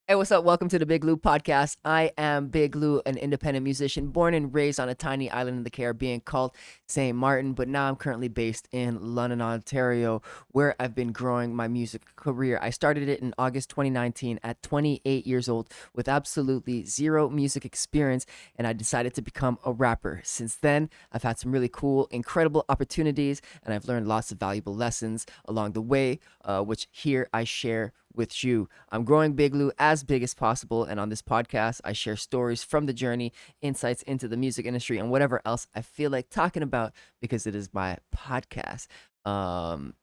Hey, what's up? Welcome to the Big Lou podcast. I am Big Lou, an independent musician born and raised on a tiny island in the Caribbean called St. Martin, but now I'm currently based in London, Ontario, where I've been growing my music career. I started it in August 2019 at 28 years old with absolutely zero music experience, and I decided to become a rapper. Since then, I've had some really cool, incredible opportunities, and I've learned lots of valuable lessons along the way, which here I share with you. I'm growing Big Lou as big as possible, and on this podcast, I share stories from the journey, insights into the music industry, and whatever else I feel like talking about because it is my podcast. Um,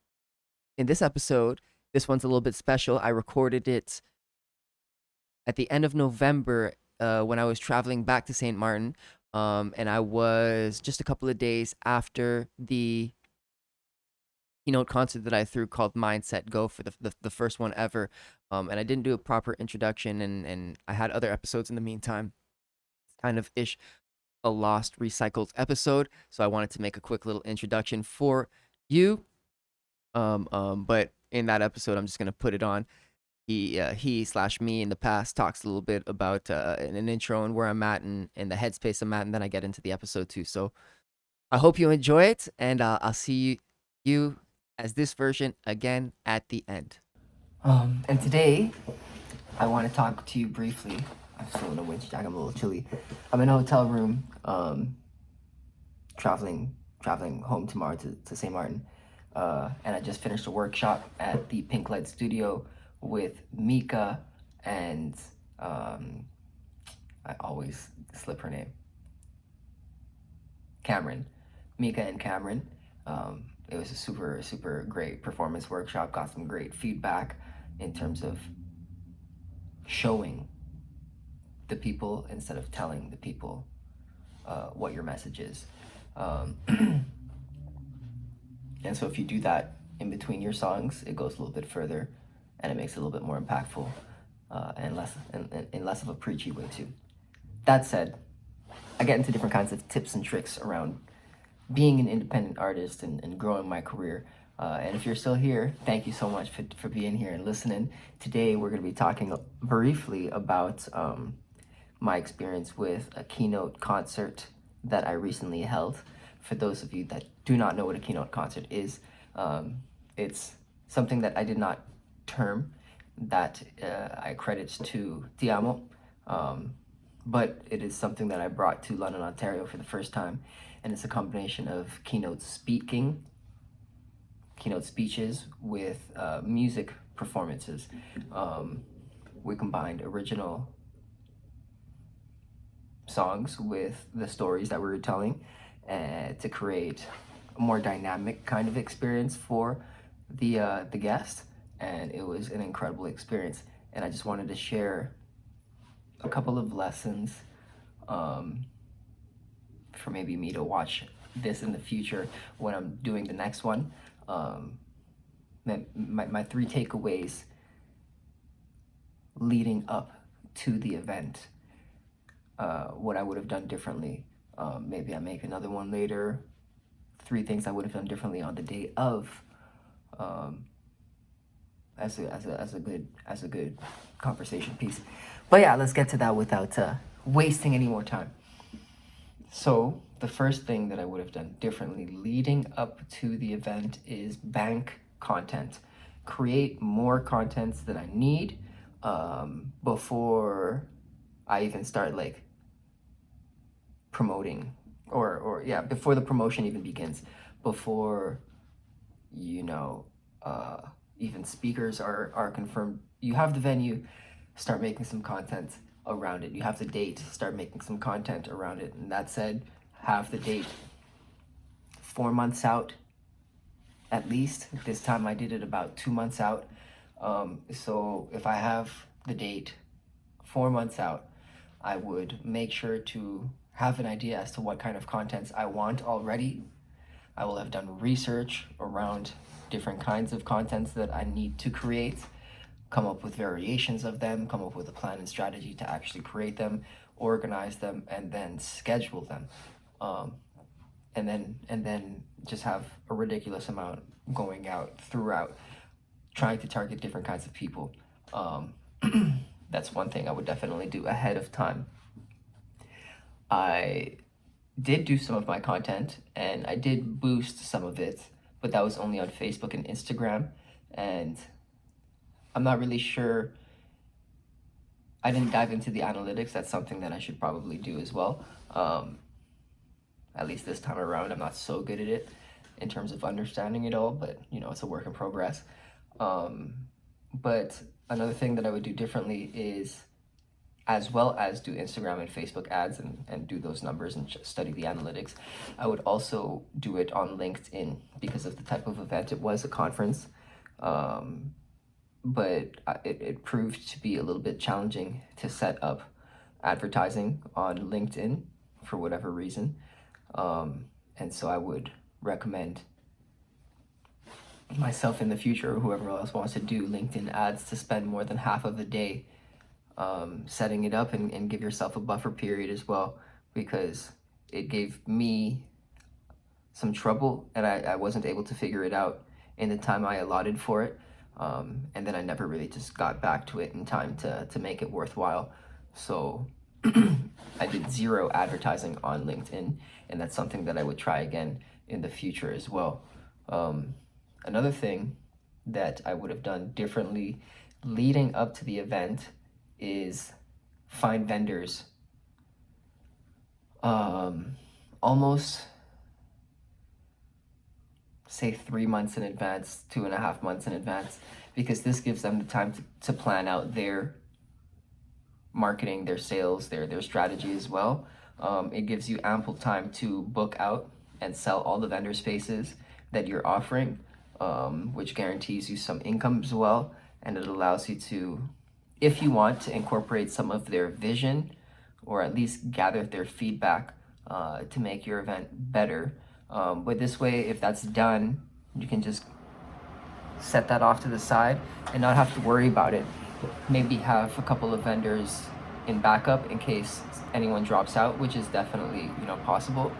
in this episode, this one's a little bit special. I recorded it at the end of November when I was traveling back to St. Martin, and I was just a couple of days after the keynote concert that I threw called Mindset Go for the first one ever. And I didn't do a proper introduction, and I had other episodes in the meantime. It's kind of ish a lost, recycled episode. So I wanted to make a quick little introduction for you. But in that episode, I'm just gonna put it on. He slash me in the past talks a little bit about an intro and where I'm at and the headspace I'm at, and then I get into the episode too. So I hope you enjoy it, and I'll see you as this version again at the end. And today, I want to talk to you briefly. I'm still in a winter jacket. I'm a little chilly. I'm in a hotel room, traveling home tomorrow to St. Martin, and I just finished a workshop at the Pink Light Studio with Mika and I always slip her name. Cameron, Mika and Cameron. It was a super great performance workshop. Got some great feedback in terms of showing the people instead of telling the people what your message is. And so if you do that in between your songs, it goes a little bit further and it makes it a little bit more impactful and less of a preachy way too. That said, I get into different kinds of tips and tricks around being an independent artist and growing my career. And if you're still here, thank you so much for being here and listening. Today, we're going to be talking briefly about my experience with a keynote concert that I recently held. For those of you that do not know what a keynote concert is, it's something that I did not term, that I credit to Tiamo. But it is something that I brought to London, Ontario for the first time, and it's a combination of keynote speeches with music performances. We combined original songs with the stories that we were telling to create a more dynamic kind of experience for the guest, and it was an incredible experience. And I just wanted to share a couple of lessons for maybe me to watch this in the future when I'm doing the next one. My three takeaways leading up to the event, what I would have done differently. Maybe I make another one later. Three things I would have done differently on the day of, as a good conversation piece. But yeah, let's get to that without wasting any more time. So the first thing that I would have done differently leading up to the event is bank content. Create more contents that I need before I even start like promoting or yeah, before the promotion even begins, before even speakers are confirmed. You have the venue, start making some content around it. You have the date, start making some content around it. And that said, have the date 4 months out at least. This time I did it about 2 months out. So if I have the date 4 months out, I would make sure to have an idea as to what kind of contents I want already. I will have done research around different kinds of contents that I need to create, come up with variations of them, come up with a plan and strategy to actually create them, organize them, and then schedule them. And then just have a ridiculous amount going out throughout, trying to target different kinds of people. That's one thing I would definitely do ahead of time. I did do some of my content and I did boost some of it, but that was only on Facebook and Instagram. And I'm not really sure. I didn't dive into the analytics. That's something that I should probably do as well. At least this time around, I'm not so good at it in terms of understanding it all, but it's a work in progress. But another thing that I would do differently is, as well as do Instagram and Facebook ads and do those numbers and study the analytics, I would also do it on LinkedIn because of the type of event it was, a conference. But it proved to be a little bit challenging to set up advertising on LinkedIn for whatever reason. And so I would recommend myself in the future, or whoever else wants to do LinkedIn ads, to spend more than half of the day setting it up and give yourself a buffer period as well, because it gave me some trouble and I wasn't able to figure it out in the time I allotted for it. And then I never really just got back to it in time to make it worthwhile. So I did zero advertising on LinkedIn, and that's something that I would try again in the future as well. Another thing that I would have done differently leading up to the event is find vendors almost, say, 3 months in advance, 2.5 months in advance, because this gives them the time to plan out their marketing, their sales, their strategy as well. It gives you ample time to book out and sell all the vendor spaces that you're offering, which guarantees you some income as well. And it allows you to, if you want, to incorporate some of their vision or at least gather their feedback to make your event better. But this way, if that's done, you can just set that off to the side and not have to worry about it. Maybe have a couple of vendors in backup in case anyone drops out, which is definitely possible.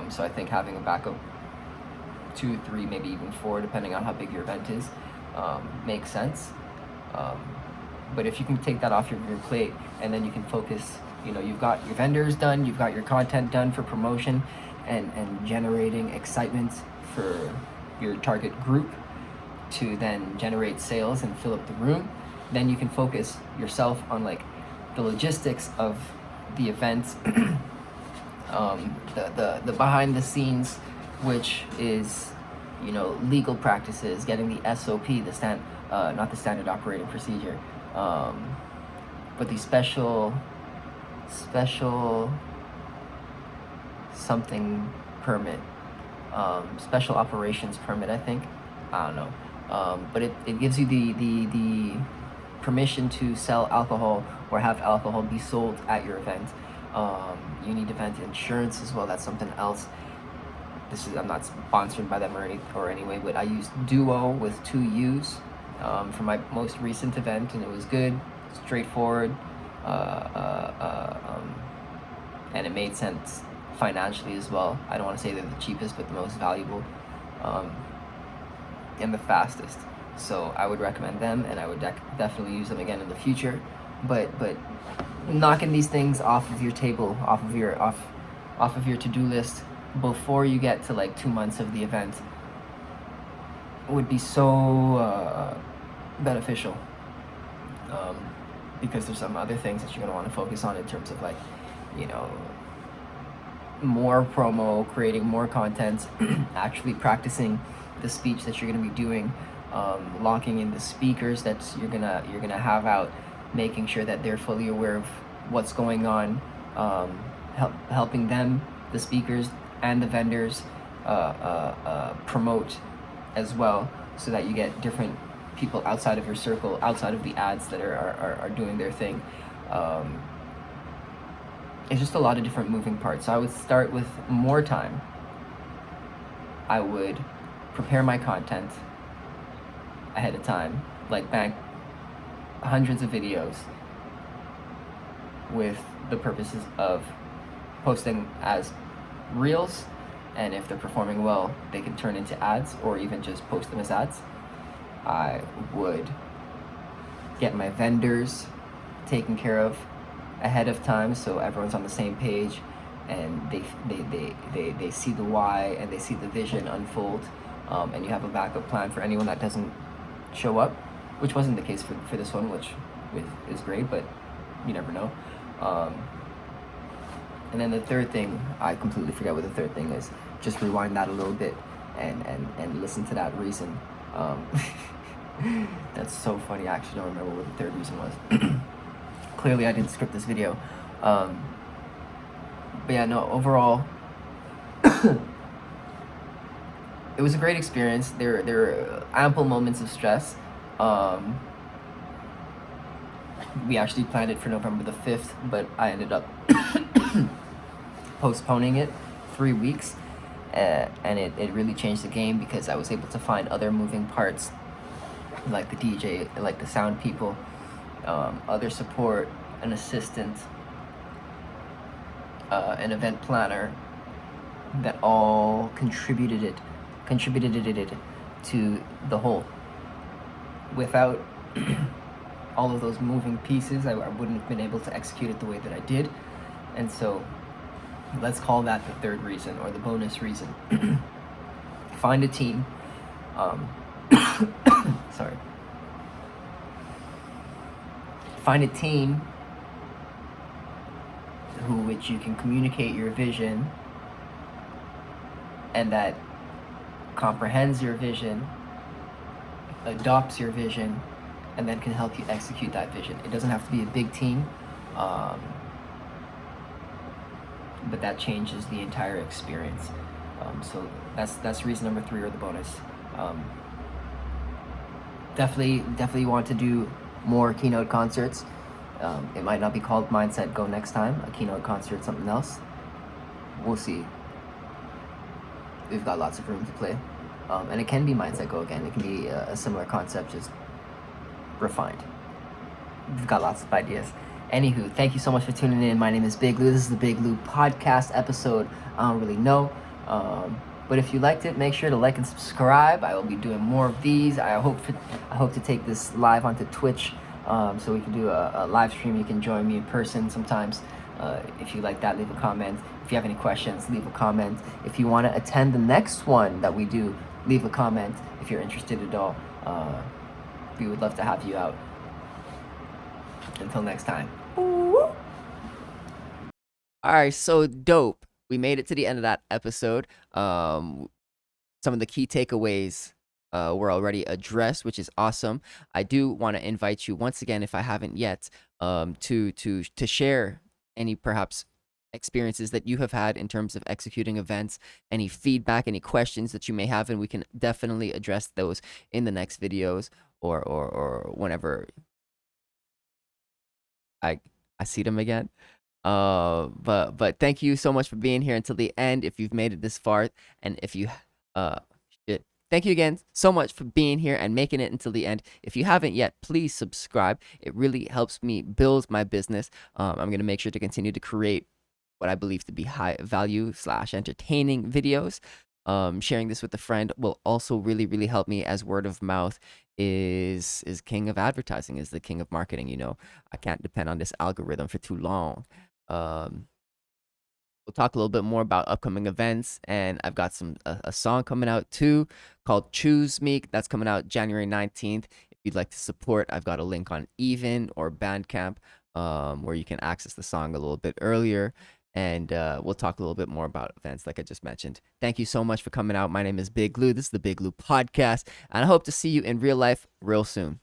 So I think having a backup 2, 3, maybe even 4, depending on how big your event is, makes sense. But if you can take that off your plate and then you can focus, you've got your vendors done, you've got your content done for promotion and generating excitement for your target group to then generate sales and fill up the room, then you can focus yourself on the logistics of the event, the behind the scenes, which is legal practices, getting the SOP, not the standard operating procedure, but the special something permit, special operations permit, I think. I don't know. But it gives you the permission to sell alcohol or have alcohol be sold at your event. You need event insurance as well. That's something else. I'm not sponsored by them or anyway, but I used Duo with 2 U's for my most recent event, and it was good, straightforward, and it made sense financially as well. I don't want to say they're the cheapest, but the most valuable, and the fastest. So I would recommend them, and I would definitely use them again in the future. But knocking these things off of your table, off of your to-do list before you get to 2 months of the event would be so beneficial, because there's some other things that you're going to want to focus on in terms of more promo, creating more content, actually practicing the speech that you're going to be doing, locking in the speakers that you're gonna have out, making sure that they're fully aware of what's going on, helping them, the speakers and the vendors, promote as well, so that you get different people outside of your circle, outside of the ads that are doing their thing. It's just a lot of different moving parts. So I would start with more time. I would prepare my content ahead of time, bank hundreds of videos with the purposes of posting as reels, and if they're performing well, they can turn into ads, or even just post them as ads. I would get my vendors taken care of ahead of time, so everyone's on the same page, and they see the why and they see the vision unfold, and you have a backup plan for anyone that doesn't show up, which wasn't the case for this one, which is great, but you never know. And then the third thing, I completely forget what the third thing is. Just rewind that a little bit and listen to that reason. That's so funny. I actually don't remember what the third reason was. Clearly, I didn't script this video. But yeah, no, overall, it was a great experience. There were ample moments of stress. We actually planned it for November the 5th, but I ended up postponing it 3 weeks, and it really changed the game because I was able to find other moving parts, like the DJ, like the sound people, other support, an assistant, an event planner, that all contributed it to the whole. Without all of those moving pieces, I wouldn't have been able to execute it the way that I did. And so let's call that the third reason, or the bonus reason. Find a team. Sorry. Find a team which you can communicate your vision, and that comprehends your vision, adopts your vision, and then can help you execute that vision. It doesn't have to be a big team, but that changes the entire experience. So that's reason number 3, or the bonus. Definitely want to do more keynote concerts. It might not be called Mindset Go next time, a keynote concert, something else. We'll see. We've got lots of room to play. And it can be Mindset Go again. It can be a similar concept, just refined. We've got lots of ideas. Anywho, thank you so much for tuning in. My name is Big Lou. This is the Big Lou podcast episode. I don't really know. But if you liked it, make sure to like and subscribe. I will be doing more of these. I hope to take this live onto Twitch, so we can do a live stream. You can join me in person sometimes. If you like that, leave a comment. If you have any questions, leave a comment. If you want to attend the next one that we do, leave a comment. If you're interested at all, we would love to have you out. Until next time. All right, so dope. We made it to the end of that episode. Some of the key takeaways were already addressed, which is awesome. I do want to invite you once again, if I haven't yet, to share any perhaps experiences that you have had in terms of executing events, any feedback, any questions that you may have, and we can definitely address those in the next videos, or whenever I see them again. But thank you so much for being here until the end. If you've made it this far, and if you thank you again so much for being here and making it until the end. If you haven't yet, please subscribe. It really helps me build my business. I'm gonna make sure to continue to create what I believe to be high value / entertaining videos. Sharing this with a friend will also really help me, as word of mouth is king of advertising, is the king of marketing. You know, I can't depend on this algorithm for too long. We'll talk a little bit more about upcoming events, and I've got a song coming out too called Choose Me. That's coming out January 19th. If you'd like to support, I've got a link on Even or Bandcamp, where you can access the song a little bit earlier. And we'll talk a little bit more about events like I just mentioned. Thank you so much for coming out. My name is Big Lou. This is the Big Lou podcast, and I hope to see you in real life real soon.